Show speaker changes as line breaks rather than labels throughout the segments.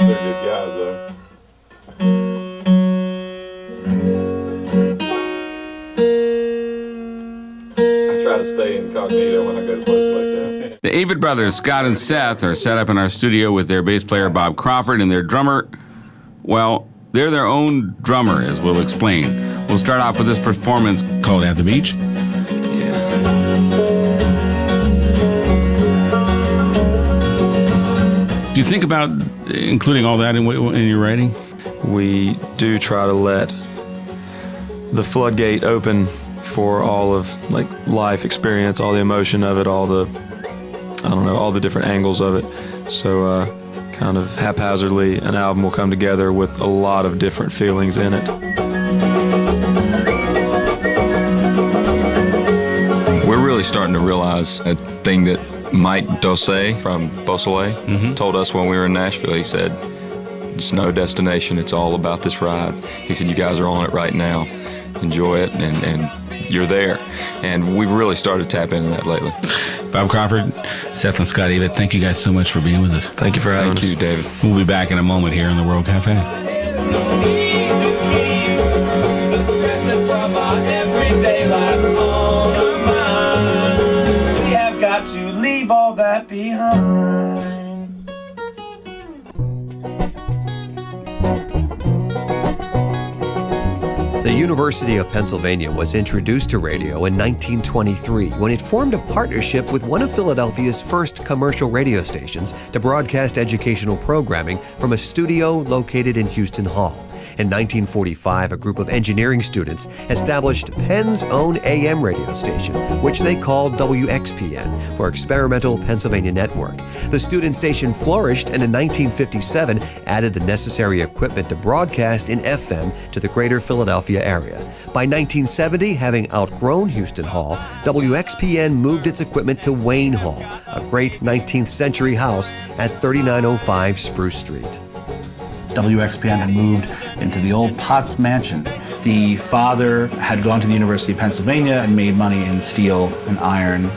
they're good guys, though. I try to stay incognito when I go to places like that.
The Avett brothers, Scott and Seth, are set up in our studio with their bass player, Bob Crawford, and their drummer, well, they're their own drummer, as we'll explain. We'll start off with this performance called At the Beach. Do you think about including all that in your writing?
We do try to let the floodgate open for all of like life experience, all the emotion of it, all the, I don't know, all the different angles of it. So kind of haphazardly, an album will come together with a lot of different feelings in it.
We're really starting to realize a thing that Mike Dosset from Beausoleil told us when we were in Nashville. He said, it's no destination, it's all about this ride. He said, you guys are on it right now. Enjoy it, and you're there. And we've really started to tap into that lately.
Bob Crawford, Seth and Scott Avett, thank you guys so much for being with us.
Thank you for having us.
Thank you, David.
We'll be back in a moment here in the World Cafe.
We have got to leave all that behind.
The University of Pennsylvania was introduced to radio in 1923 when it formed a partnership with one of Philadelphia's first commercial radio stations to broadcast educational programming from a studio located in Houston Hall. In 1945, a group of engineering students established Penn's own AM radio station, which they called WXPN, for Experimental Pennsylvania Network. The student station flourished and in 1957 added the necessary equipment to broadcast in FM to the greater Philadelphia area. By 1970, having outgrown Houston Hall, WXPN moved its equipment to Wayne Hall, a great 19th century house at 3905 Spruce Street.
WXPN had moved into the old Potts Mansion. The father had gone to the University of Pennsylvania and made money in steel and iron.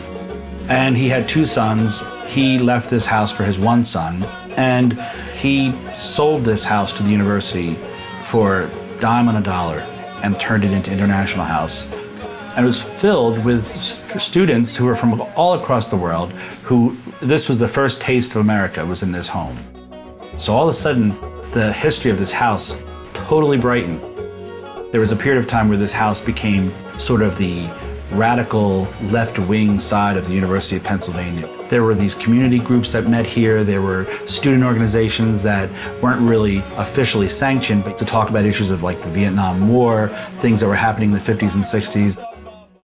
And he had two sons. He left this house for his one son, and he sold this house to the university for a dime on a dollar and turned it into International House. And it was filled with students who were from all across the world, who this was the first taste of America was in this home. So all of a sudden, the history of this house totally brightened. There was a period of time where this house became sort of the radical left-wing side of the University of Pennsylvania. There were these community groups that met here. There were student organizations that weren't really officially sanctioned, but to talk about issues of like the Vietnam War, things that were happening in the 50s and 60s.